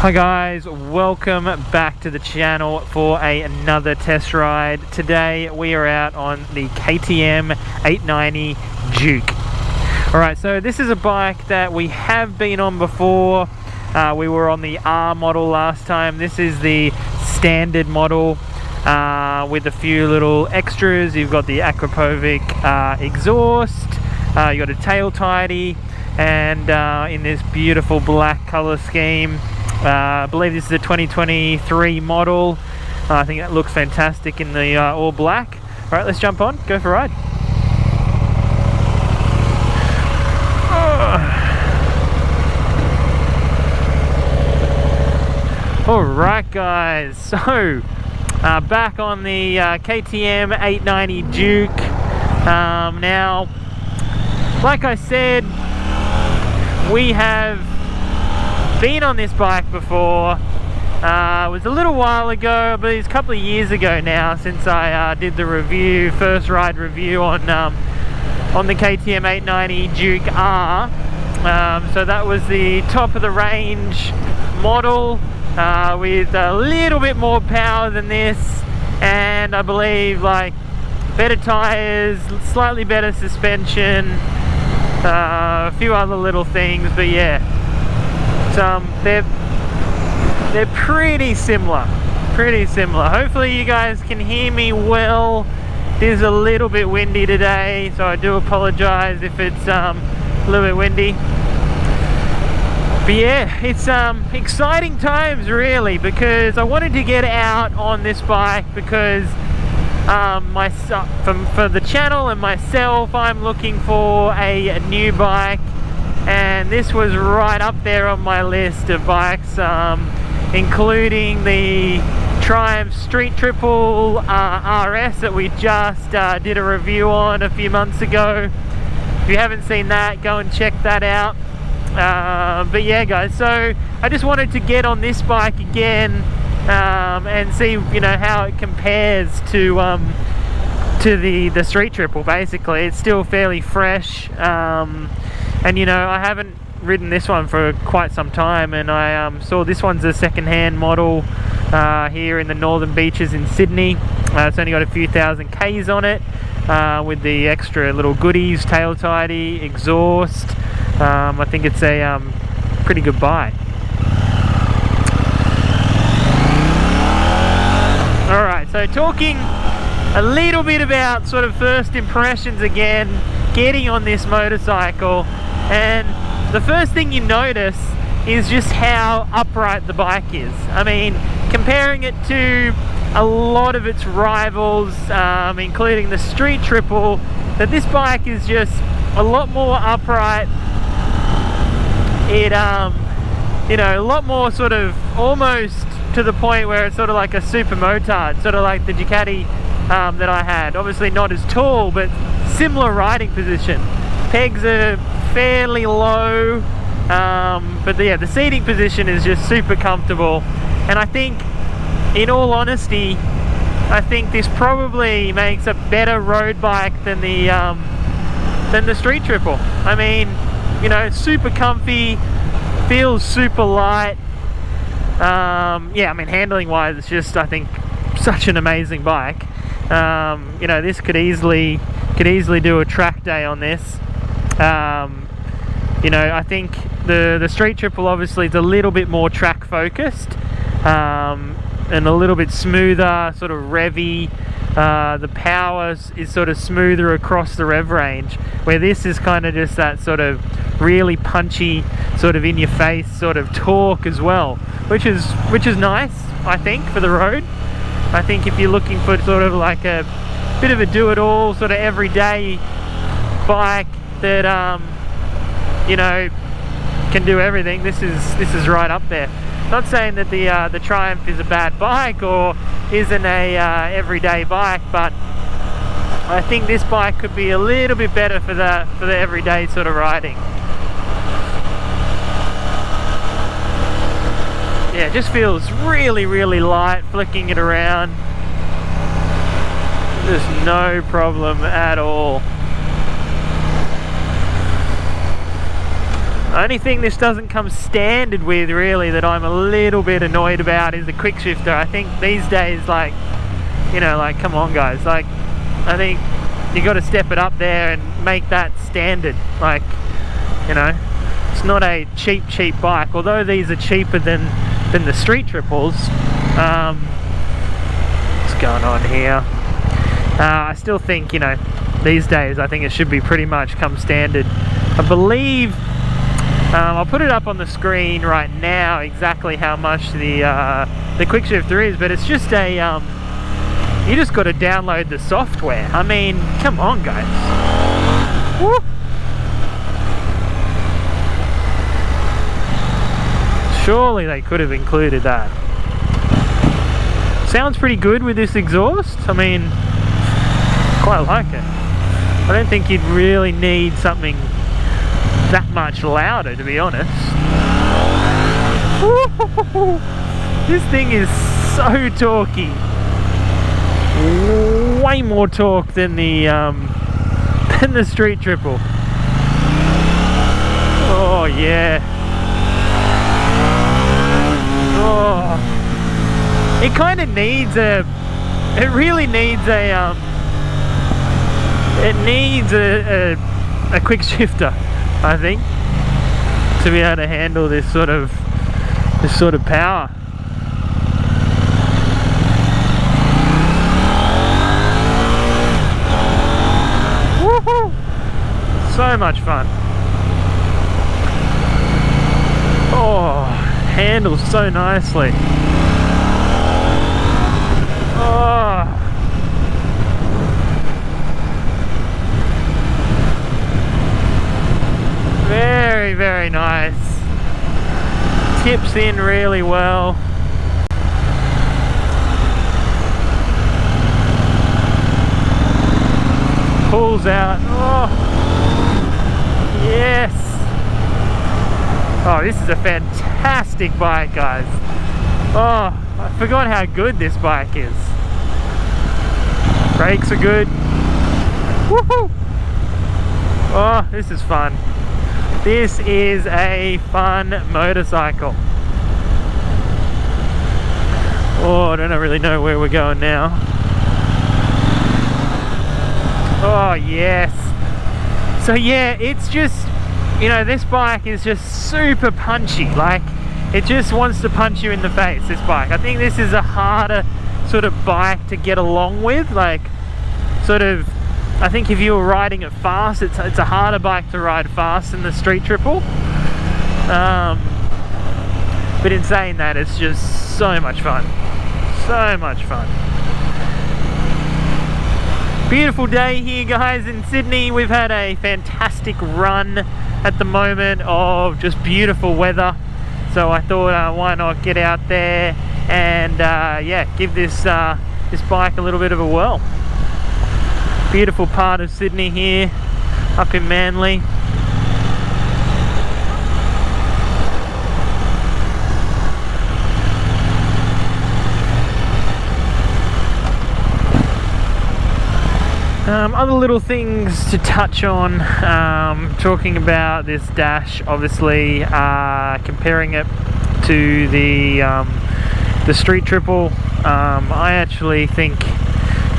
Hi guys, welcome back to the channel for another test ride. Today we are out on the KTM 890 Duke. Alright, so this is a bike that we have been on before. We were on the R model last time. This is the standard model with a few little extras. You've got the Aquapovic exhaust, you've got a tail tidy, and in this beautiful black color scheme. I believe this is a 2023 model. I think that looks fantastic in the all black. Alright, let's jump on, go for a ride. Alright guys, so back on the KTM 890 Duke. Now, like I said, we have been on this bike before. It was a little while ago, but it's a couple of years ago now since I did the review, first ride review on the KTM 890 Duke R. So that was the top of the range model with a little bit more power than this, and I believe like better tires, slightly better suspension, a few other little things, but yeah. They're pretty similar. Hopefully you guys can hear me well. It is a little bit windy today, so I do apologize if it's a little bit windy. But yeah, it's exciting times really, because I wanted to get out on this bike because for the channel and myself, I'm looking for a new bike. And this was right up there on my list of bikes, including the Triumph Street Triple RS that we just did a review on a few months ago. If you haven't seen that, go and check that out. But yeah guys, so I just wanted to get on this bike again and see, you know, how it compares to the Street Triple. Basically, it's still fairly fresh. And you know, I haven't ridden this one for quite some time, and I saw this one's a second-hand model here in the Northern Beaches in Sydney. It's only got a few thousand Ks on it, with the extra little goodies, tail tidy, exhaust. I think it's a pretty good buy. Alright, so talking a little bit about sort of first impressions again, getting on this motorcycle. And the first thing you notice is just how upright the bike is. I mean, comparing it to a lot of its rivals, including the Street Triple, that this bike is just a lot more upright. It, you know, a lot more sort of almost to the point where it's sort of like a super motard, sort of like the Ducati that I had. Obviously not as tall, but similar riding position. Pegs are fairly low, but yeah, the seating position is just super comfortable. And I think, in all honesty, I think this probably makes a better road bike than the Street Triple. I mean, you know, super comfy, feels super light. Yeah, I mean, handling wise, it's just, I think, such an amazing bike. You know, this could easily do a track day on this. You know, I think the Street Triple obviously is a little bit more track focused, and a little bit smoother, sort of revvy. The power is sort of smoother across the rev range, where this is kind of just that sort of really punchy, sort of in your face sort of torque as well, which is nice, I think, for the road. I think if you're looking for sort of like a bit of a do-it-all sort of everyday bike that you know, can do everything, this is right up there. Not saying that the Triumph is a bad bike or isn't a everyday bike, but I think this bike could be a little bit better for the everyday sort of riding. Yeah, it just feels really, really light flicking it around. Just no problem at all. Only thing this doesn't come standard with really that I'm a little bit annoyed about is the quick shifter. I think these days, like, you know, like, come on guys, like, I think you got to step it up there and make that standard. Like, you know, it's not a cheap bike, although these are cheaper than the street triples. What's going on here? I still think, you know, these days I think it should be pretty much come standard. I believe I'll put it up on the screen right now exactly how much the quick shifter is, but it's just a you just got to download the software. I mean, come on guys. Woo. Surely they could have included that. Sounds pretty good with this exhaust. I mean, quite like it. I don't think you'd really need something that much louder, to be honest. Woo-hoo-hoo-hoo. This thing is so torquey. Way more torque than the street triple. Oh yeah. Oh. It kind of needs a. It really needs a. It needs a quick shifter, I think, to be able to handle this sort of power. Woohoo! So much fun. Oh, handles so nicely. Oh. Very, very nice. Tips in really well. Pulls out. Oh, yes. Oh, this is a fantastic bike, guys. Oh, I forgot how good this bike is. Brakes are good. Woohoo! Oh, this is fun. This is a fun motorcycle. Oh, I don't really know where we're going now. Oh, yes. So yeah, it's just, you know, this bike is just super punchy. Like, it just wants to punch you in the face, this bike. I think this is a harder sort of bike to get along with. Like, sort of, I think if you were riding it fast, it's a harder bike to ride fast than the street triple. But in saying that, it's just so much fun. So much fun. Beautiful day here, guys, in Sydney. We've had a fantastic run at the moment of just beautiful weather. So I thought, why not get out there and yeah, give this bike a little bit of a whirl. Beautiful part of Sydney here, up in Manly. Other little things to touch on, talking about this dash, obviously, comparing it to the street triple. I actually think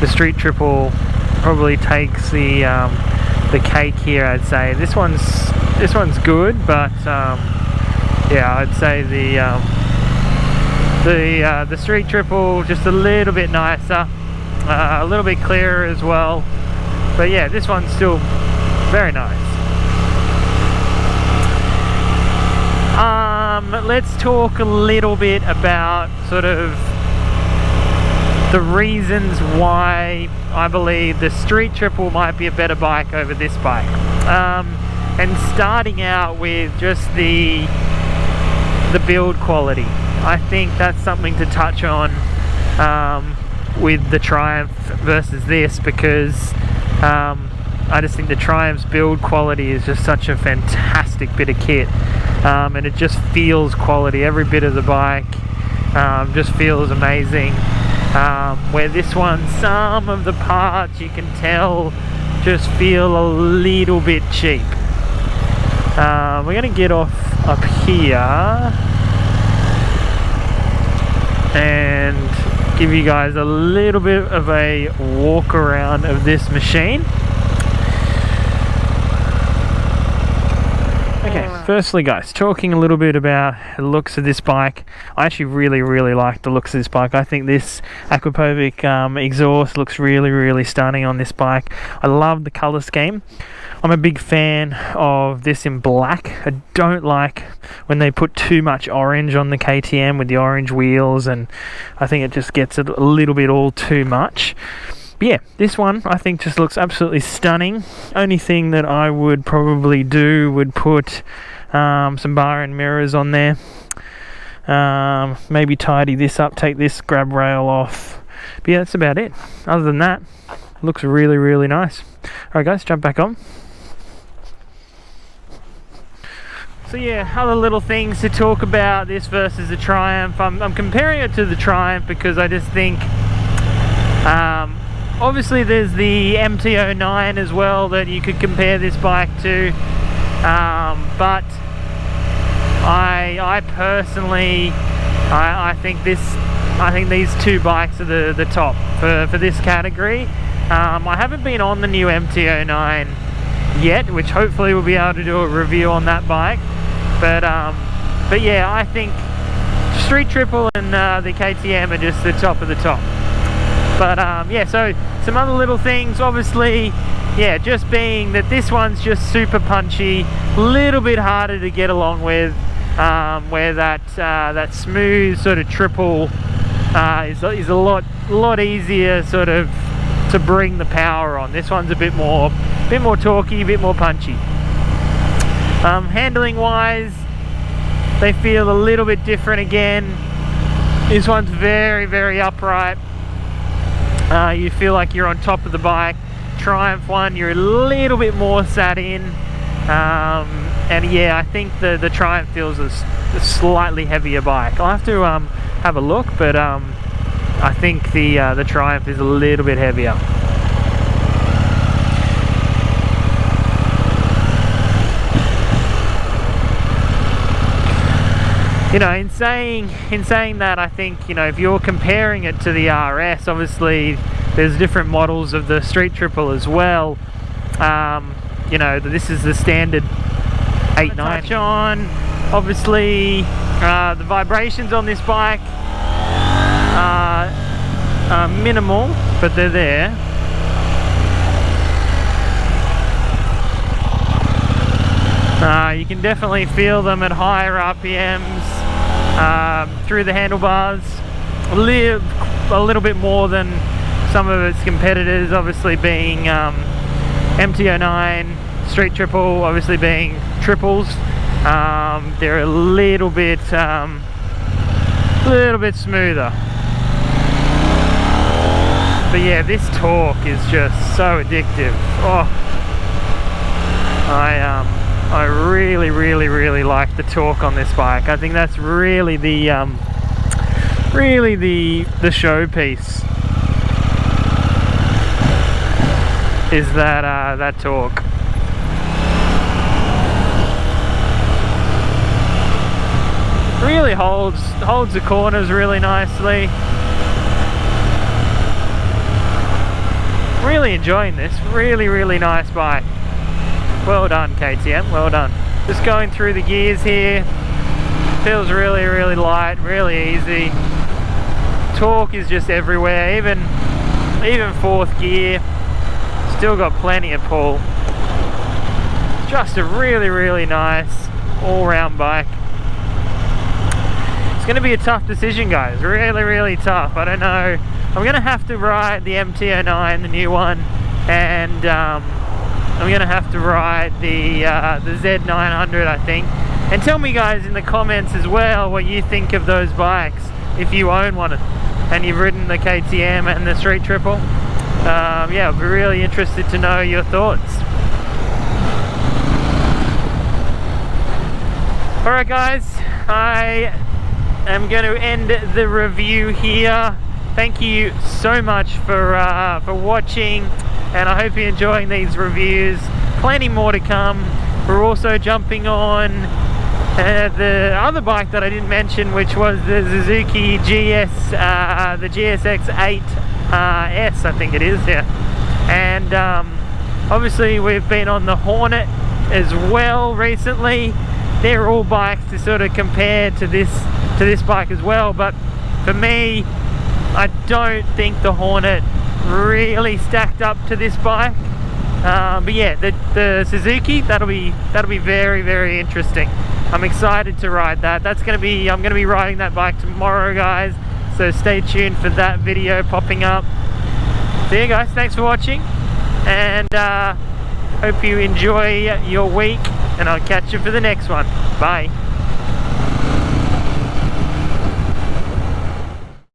the street triple probably takes the cake here. I'd say this one's good, but yeah, I'd say the street triple just a little bit nicer, a little bit clearer as well. But yeah, this one's still very nice. Let's talk a little bit about sort of the reasons why I believe the street triple might be a better bike over this bike. And starting out with just the build quality. I think that's something to touch on with the Triumph versus this, because I just think the Triumph's build quality is just such a fantastic bit of kit, and it just feels quality. Every bit of the bike just feels amazing. Where this one, some of the parts you can tell just feel a little bit cheap. We're going to get off up here and give you guys a little bit of a walk around of this machine. Okay, firstly guys, talking a little bit about the looks of this bike. I actually really like the looks of this bike. I think this Aquapovic exhaust looks really stunning on this bike. I love the color scheme. I'm a big fan of this in black. I don't like when they put too much orange on the KTM with the orange wheels, and I think it just gets a little bit all too much. But yeah, this one I think just looks absolutely stunning. Only thing that I would probably do would put some bar and mirrors on there. Maybe tidy this up, take this grab rail off. But yeah, that's about it. Other than that, it looks really nice. Alright guys, jump back on. So yeah, other little things to talk about this versus the Triumph. I'm comparing it to the Triumph because I just think obviously there's the MT-09 as well that you could compare this bike to, but I personally I think these two bikes are the top for this category. I haven't been on the new MT-09 yet, which hopefully we'll be able to do a review on that bike, but yeah, I think Street Triple and the KTM are just the top of the top. But yeah, so some other little things, obviously, yeah, just being that this one's just super punchy, a little bit harder to get along with, where that smooth sort of triple is a lot easier sort of to bring the power on. This one's a bit more torquey, a bit more punchy. Handling wise, they feel a little bit different again. This one's very upright. You feel like you're on top of the bike. Triumph one, you're a little bit more sat in, and yeah, I think the Triumph feels a slightly heavier bike. I'll have to have a look, but I think the Triumph is a little bit heavier. You know, in saying that, I think, you know, if you're comparing it to the RS, obviously there's different models of the Street Triple as well. You know, this is the standard 890. On, obviously, the vibrations on this bike are minimal, but they're there. You can definitely feel them at higher RPMs. Through the handlebars, a little bit more than some of its competitors, obviously being MT-09, Street Triple, obviously being triples. They're a little bit smoother. But yeah, this torque is just so addictive. Oh, I really like the torque on this bike. I think that's really the showpiece, is that torque. Really holds the corners really nicely. Really enjoying this. Really nice bike. Well done, KTM, well done. Just going through the gears here. Feels really light, really easy. Torque is just everywhere, even fourth gear. Still got plenty of pull. Just a really nice all-round bike. It's going to be a tough decision, guys. Really tough. I don't know. I'm going to have to ride the MT-09, the new one, and I'm going to have to ride the Z900, I think. And tell me, guys, in the comments as well what you think of those bikes, if you own one and you've ridden the KTM and the Street Triple. Yeah, I'd be really interested to know your thoughts. Alright guys, I am going to end the review here. Thank you so much for watching, and I hope you're enjoying these reviews. Plenty more to come. we're also jumping on the other bike that I didn't mention, which was the Suzuki GS, the GSX-8 S, I think it is, yeah. And obviously we've been on the Hornet as well recently. They're all bikes to sort of compare to this bike as well, but for me, I don't think the Hornet really stacked up to this bike. But yeah, the Suzuki, that'll be very, very interesting. I'm excited to ride that. I'm gonna be riding that bike tomorrow, guys, so stay tuned for that video popping up. So yeah guys, thanks for watching, and hope you enjoy your week, and I'll catch you for the next one. Bye.